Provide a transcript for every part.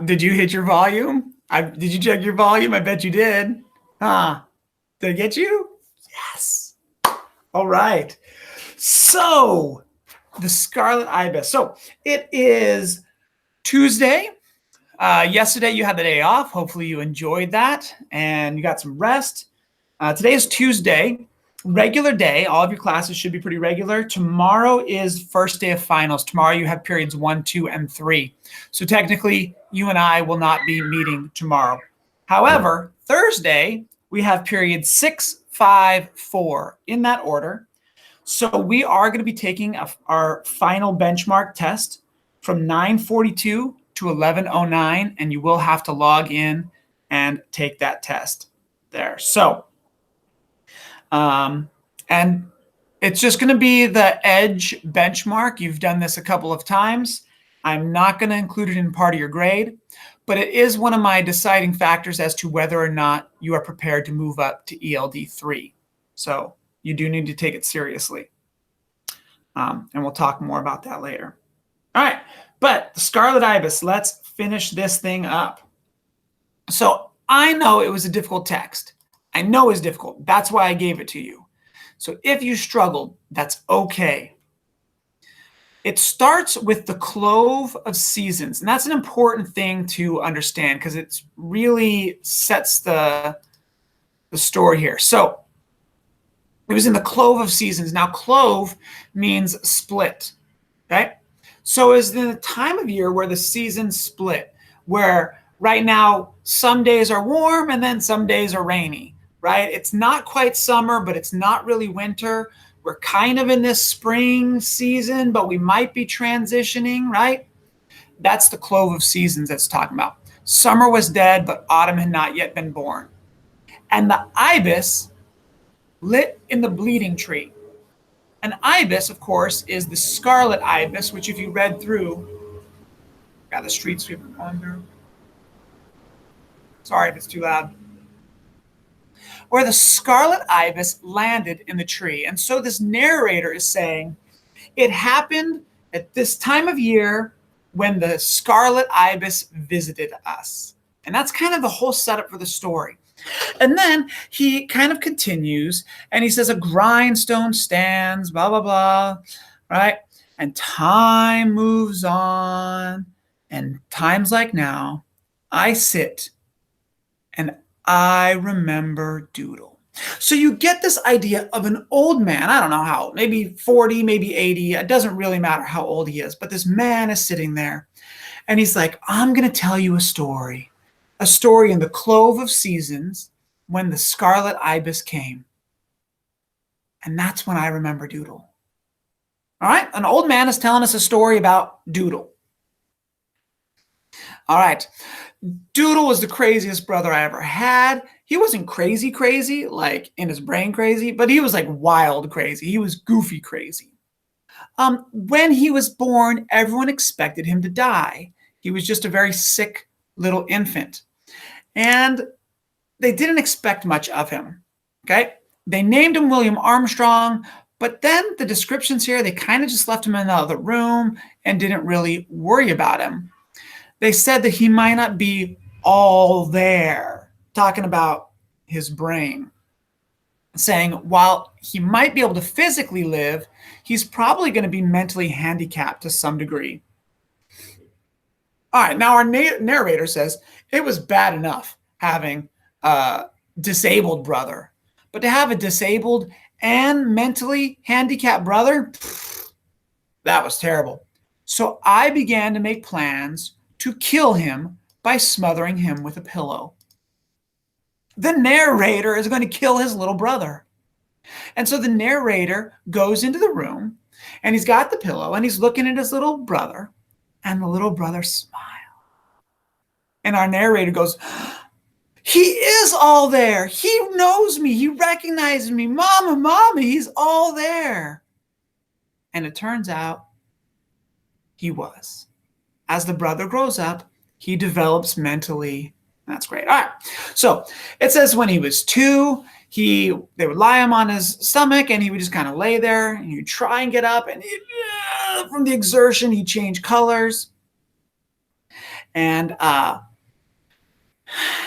Did you hit your volume? Did you check your volume? I bet you did. Did I get you? Yes. All right. So, the Scarlet Ibis. So, it is Tuesday. Yesterday, you had the day off. Hopefully, you enjoyed that and you got some rest. Today is Tuesday. Regular day. All of your classes should be pretty regular. Tomorrow is first day of finals. Tomorrow, you have periods 1, 2, and 3. So, technically, you and I will not be meeting tomorrow. However, Thursday, we have periods 6, 5, 4 in that order. So we are going to be taking our final benchmark test from 9:42 to 11:09, and you will have to log in and take that test there. So, and it's just going to be the EDGE benchmark. You've done this a couple of times. I'm not going to include it in part of your grade, but it is one of my deciding factors as to whether or not you are prepared to move up to ELD 3. So you do need to take it seriously. And we'll talk more about that later. All right, but the Scarlet Ibis, let's finish this thing up. So I know it was a difficult text. I know it's difficult. That's why I gave it to you. So if you struggled, that's okay. It starts with the clove of seasons, and that's an important thing to understand because it really sets the story here. So it was in the clove of seasons. Now, clove means split, okay? So it's the time of year where the seasons split, where right now some days are warm and then some days are rainy, right? It's not quite summer, but it's not really winter. We're kind of in this spring season, but we might be transitioning, right? That's the clove of seasons that's talking about. Summer was dead, but autumn had not yet been born. And the ibis lit in the bleeding tree. An ibis, of course, is the Scarlet Ibis, which if you read through, got the street sweeper going through. Sorry if it's too loud. Where the Scarlet Ibis landed in the tree. And so this narrator is saying, it happened at this time of year when the Scarlet Ibis visited us. And that's kind of the whole setup for the story. And then he kind of continues and he says, a grindstone stands, blah, blah, blah, right? And time moves on. And times like now, I sit and I remember Doodle. So you get this idea of an old man. I don't know how, maybe 40, maybe 80. It doesn't really matter how old he is. But this man is sitting there and he's like, I'm going to tell you a story in the clove of seasons when the Scarlet Ibis came. And that's when I remember Doodle. All right, an old man is telling us a story about Doodle. All right, Doodle was the craziest brother I ever had. He wasn't crazy, like in his brain crazy, but he was like wild crazy. He was goofy crazy. When he was born, everyone expected him to die. He was just a very sick little infant. And they didn't expect much of him, okay? They named him William Armstrong, but then the descriptions here, they kind of just left him in the other room and didn't really worry about him. They said that he might not be all there, talking about his brain, saying while he might be able to physically live, he's probably going to be mentally handicapped to some degree. All right, now our narrator says it was bad enough having a disabled brother, but to have a disabled and mentally handicapped brother, that was terrible. So I began to make plans to kill him by smothering him with a pillow. The narrator is going to kill his little brother. And so the narrator goes into the room and he's got the pillow and he's looking at his little brother. And the little brother smiles. And our narrator goes, he is all there. He knows me. He recognizes me. Mama, he's all there. And it turns out he was. As the brother grows up, he develops mentally. That's great. All right. So it says when he was 2, they would lie him on his stomach and he would just kind of lay there and he'd try and get up and from the exertion, he'd change colors. And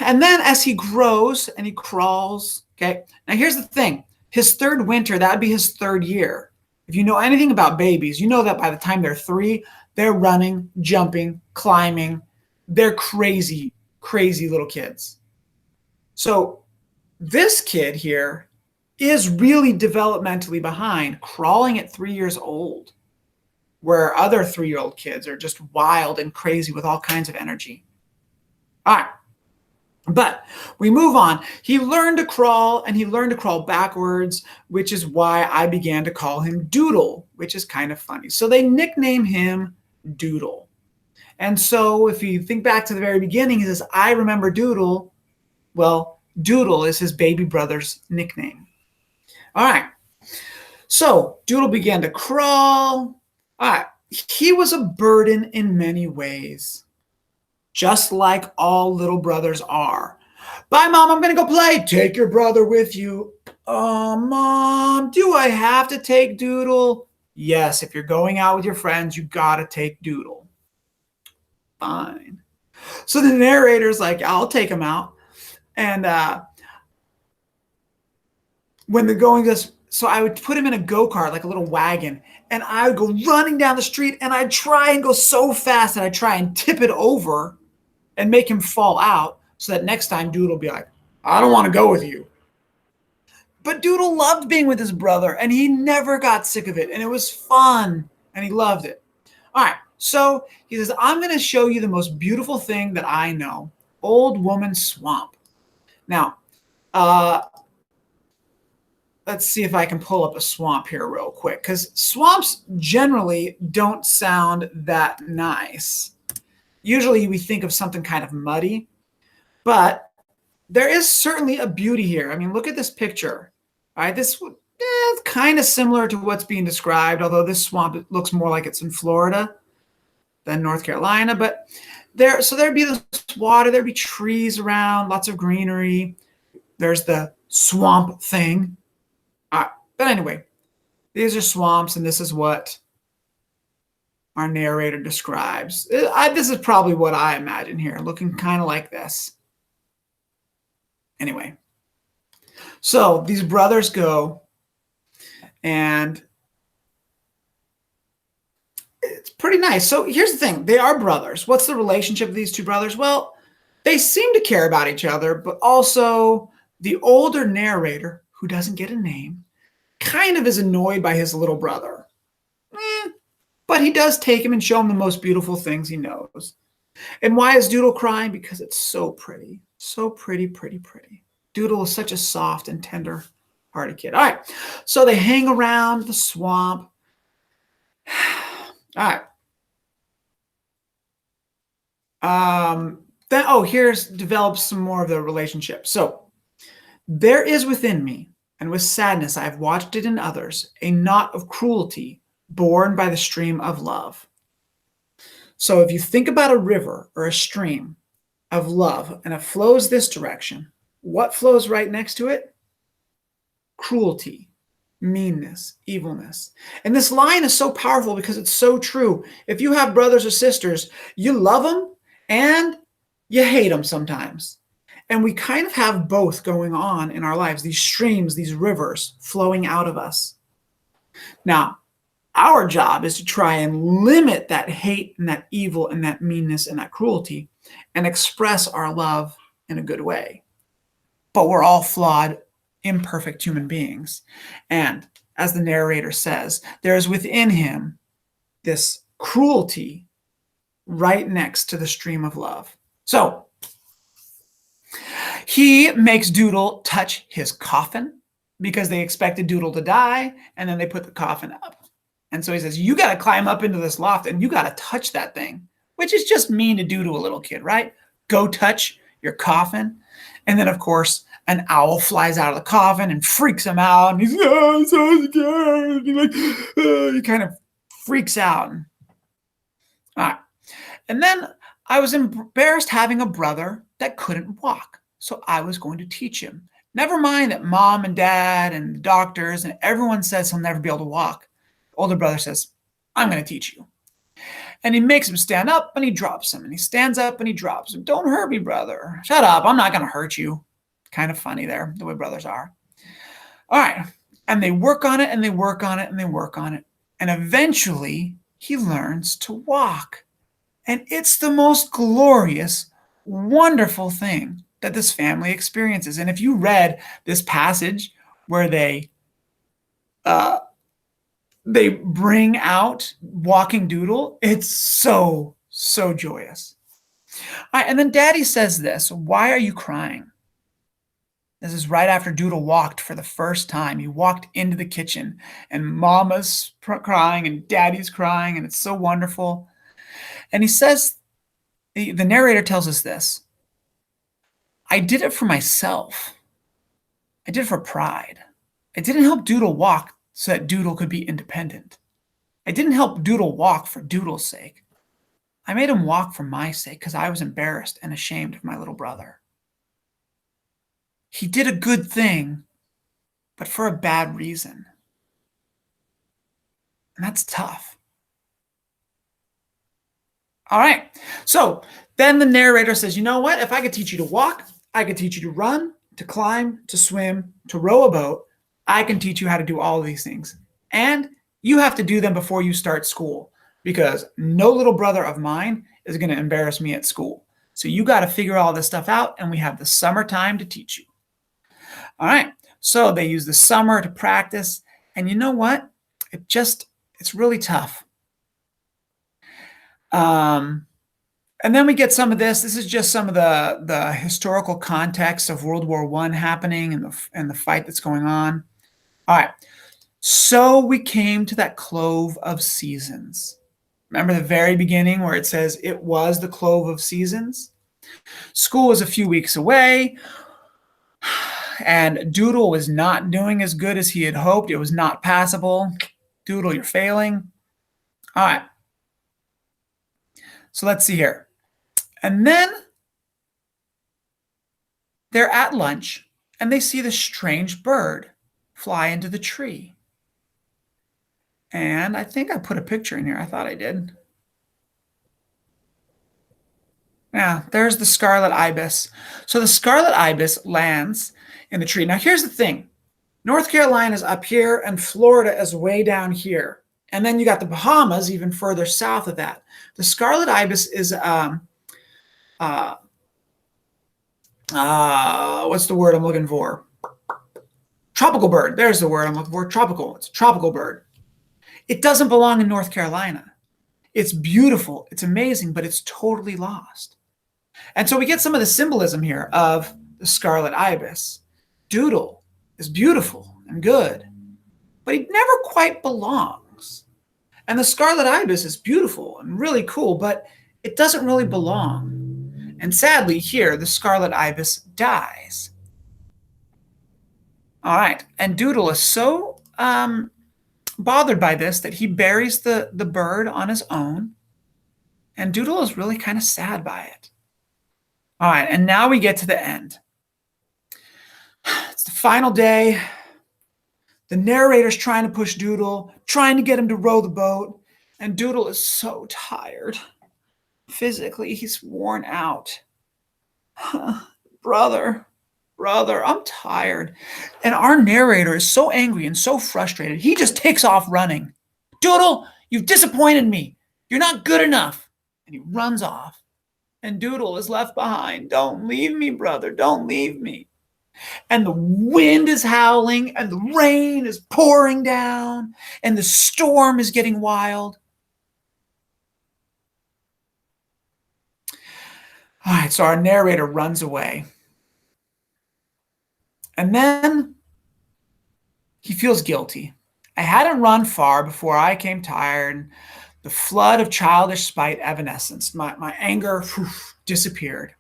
and then as he grows and he crawls, okay. Now here's the thing. His third winter, that'd be his third year. If you know anything about babies, you know that by the time they're 3, they're running, jumping, climbing. They're crazy, crazy little kids. So this kid here is really developmentally behind, crawling at 3 years old, where other 3-year-old kids are just wild and crazy with all kinds of energy. All right. But we move on. He learned to crawl, and he learned to crawl backwards, which is why I began to call him Doodle, which is kind of funny. So they nickname him Doodle. And so if you think back to the very beginning, he says, I remember Doodle. Well, Doodle is his baby brother's nickname. All right. So Doodle began to crawl. All right. He was a burden in many ways, just like all little brothers are. Bye, Mom, I'm going to go play. Take your brother with you. Oh, Mom, do I have to take Doodle? Yes, if you're going out with your friends, you got to take Doodle. Fine. So the narrator's like, I'll take him out. And when the going goes, so I would put him in a go-kart, like a little wagon, and I would go running down the street, and I'd try and go so fast that I'd try and tip it over and make him fall out so that next time Doodle will be like, I don't want to go with you. But Doodle loved being with his brother, and he never got sick of it, and it was fun, and he loved it. All right, so he says, I'm going to show you the most beautiful thing that I know, Old Woman Swamp. Now, let's see if I can pull up a swamp here real quick, because swamps generally don't sound that nice. Usually we think of something kind of muddy, but there is certainly a beauty here. I mean, look at this picture. All right, this is kind of similar to what's being described, although this swamp looks more like it's in Florida than North Carolina. But there'd be this water, there'd be trees around, lots of greenery. There's the swamp thing. But anyway, these are swamps, and this is what our narrator describes. This is probably what I imagine here, looking kind of like this. Anyway, so these brothers go, and it's pretty nice. So here's the thing. They are brothers. What's the relationship of these two brothers? Well, they seem to care about each other, but also the older narrator, who doesn't get a name, kind of is annoyed by his little brother. But he does take him and show him the most beautiful things he knows. And why is Doodle crying? Because it's so pretty. So pretty, pretty, pretty. Doodle is such a soft and tender-hearted kid. All right. So they hang around the swamp. All right. Here's develops some more of the relationship. So there is within me, and with sadness I have watched it in others, a knot of cruelty born by the stream of love. So if you think about a river or a stream of love, and it flows this direction, what flows right next to it? Cruelty, meanness, evilness. And this line is so powerful because it's so true. If you have brothers or sisters, you love them and you hate them sometimes. And we kind of have both going on in our lives, these streams, these rivers flowing out of us. Now, our job is to try and limit that hate and that evil and that meanness and that cruelty and express our love in a good way. But we're all flawed, imperfect human beings. And as the narrator says, there is within him this cruelty right next to the stream of love. So he makes Doodle touch his coffin because they expected Doodle to die, and then they put the coffin up. And so he says, you got to climb up into this loft and you got to touch that thing, which is just mean to do to a little kid, right? Go touch your coffin. And then, of course, an owl flies out of the coffin and freaks him out. And he's, oh, I'm so scared. He kind of freaks out. All right. And then I was embarrassed having a brother that couldn't walk. So I was going to teach him. Never mind that mom and dad and the doctors and everyone says he'll never be able to walk. Older brother says, I'm going to teach you. And he makes him stand up and he drops him. And he stands up and he drops him. Don't hurt me, brother. Shut up. I'm not going to hurt you. Kind of funny there, the way brothers are. All right. And they work on it and they work on it and they work on it. And eventually he learns to walk. And it's the most glorious, wonderful thing that this family experiences. And if you read this passage where they bring out walking Doodle, it's so, so joyous. All right, and then Daddy says this, why are you crying? This is right after Doodle walked for the first time. He walked into the kitchen and Mama's crying and Daddy's crying, and it's so wonderful. And he says, the narrator tells us this, I did it for myself. I did it for pride. I didn't help Doodle walk so that Doodle could be independent. I didn't help Doodle walk for Doodle's sake. I made him walk for my sake because I was embarrassed and ashamed of my little brother. He did a good thing, but for a bad reason. And that's tough. All right. So then the narrator says, you know what? If I could teach you to walk, I could teach you to run, to climb, to swim, to row a boat. I can teach you how to do all of these things. And you have to do them before you start school, because no little brother of mine is going to embarrass me at school. So you got to figure all this stuff out, and we have the summertime to teach you. All right. So they use the summer to practice. And you know what? It's really tough. And then we get some of this. This is just some of the historical context of World War I happening and the fight that's going on. All right. So we came to that clove of seasons. Remember the very beginning where it says it was the clove of seasons? School was a few weeks away, and Doodle was not doing as good as he had hoped. It was not passable. Doodle, you're failing. All right. So let's see here. And then they're at lunch, and they see this strange bird fly into the tree. And I think I put a picture in here. I thought I did. Yeah, there's the Scarlet Ibis. So the Scarlet Ibis lands in the tree. Now, here's the thing. North Carolina is up here, and Florida is way down here. And then you got the Bahamas even further south of that. The Scarlet Ibis is, what's the word I'm looking for? Tropical bird. There's the word I'm looking for. Tropical. It's a tropical bird. It doesn't belong in North Carolina. It's beautiful. It's amazing, but it's totally lost. And so we get some of the symbolism here of the Scarlet Ibis. Doodle is beautiful and good, but he never quite belongs. And the Scarlet Ibis is beautiful and really cool, but it doesn't really belong. And sadly, here, the Scarlet Ibis dies. All right. And Doodle is so bothered by this that he buries the bird on his own. And Doodle is really kind of sad by it. All right. And now we get to the end. It's the final day. The narrator's trying to push Doodle, trying to get him to row the boat. And Doodle is so tired. Physically, he's worn out. Brother, I'm tired. And our narrator is so angry and so frustrated, he just takes off running. Doodle, you've disappointed me. You're not good enough. And he runs off. And Doodle is left behind. Don't leave me, brother. Don't leave me. And the wind is howling, and the rain is pouring down, and the storm is getting wild. All right, so our narrator runs away. And then he feels guilty. I hadn't run far before I came tired. The flood of childish spite evanescence. My anger disappeared.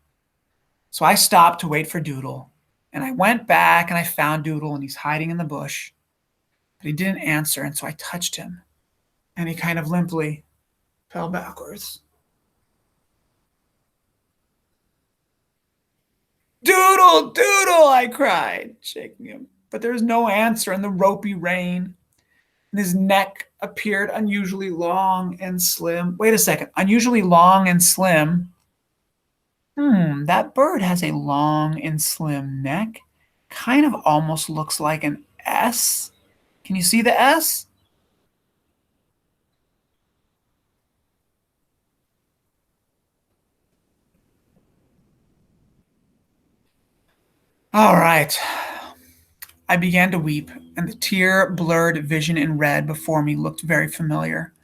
So I stopped to wait for Doodle. And I went back and I found Doodle, and he's hiding in the bush. But he didn't answer, and so I touched him. And he kind of limply fell backwards. Doodle, Doodle, I cried, shaking him. But there was no answer in the ropey rain. And his neck appeared unusually long and slim. Wait a second. Unusually long and slim. That bird has a long and slim neck. Kind of almost looks like an S. Can you see the S? All right. I began to weep, and the tear-blurred vision in red before me looked very familiar.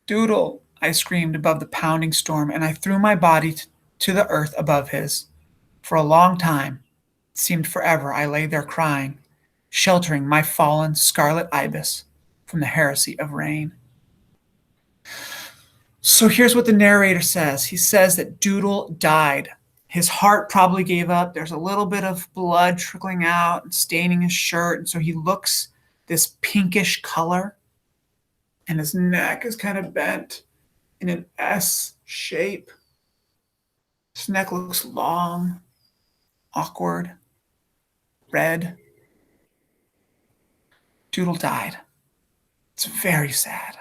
Doodle, I screamed above the pounding storm, and I threw my body to the earth above his. For a long time, it seemed forever, I lay there crying, sheltering my fallen Scarlet Ibis from the heresy of rain. So here's what the narrator says. He says that Doodle died. His heart probably gave up. There's a little bit of blood trickling out and staining his shirt. And so he looks this pinkish color, and his neck is kind of bent in an S shape. His neck looks long, awkward, red. Doodle died. It's very sad.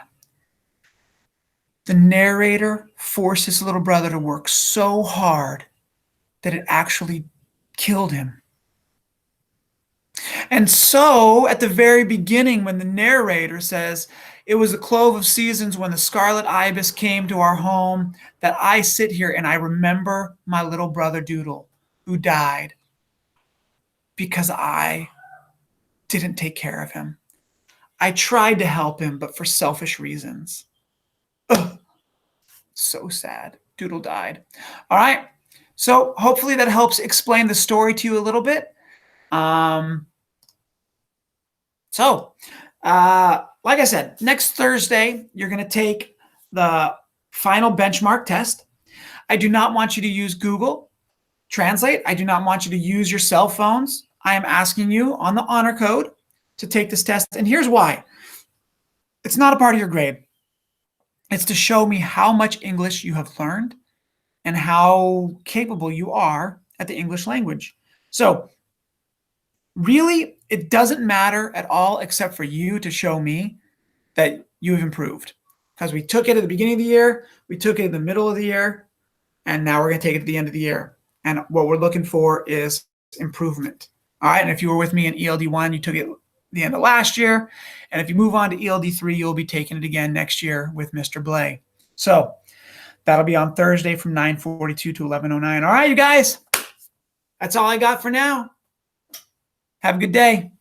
The narrator forced his little brother to work so hard that it actually killed him. And so, at the very beginning, when the narrator says, "It was the clove of seasons when the Scarlet Ibis came to our home, that I sit here and I remember my little brother Doodle, who died because I didn't take care of him. I tried to help him, but for selfish reasons." Ugh, so sad. Doodle died. All right. So hopefully that helps explain the story to you a little bit. Like I said, next Thursday, you're going to take the final benchmark test. I do not want you to use Google Translate. I do not want you to use your cell phones. I am asking you on the honor code to take this test. And here's why. It's not a part of your grade. It's to show me how much English you have learned and how capable you are at the English language. So really, it doesn't matter at all except for you to show me that you have improved. Because we took it at the beginning of the year, we took it in the middle of the year, and now we're going to take it at the end of the year. And what we're looking for is improvement. All right, and if you were with me in ELD 1, you took it the end of last year. And if you move on to ELD 3, you'll be taking it again next year with Mr. Blay. So that'll be on Thursday from 9:42 to 11:09. All right, you guys, that's all I got for now. Have a good day.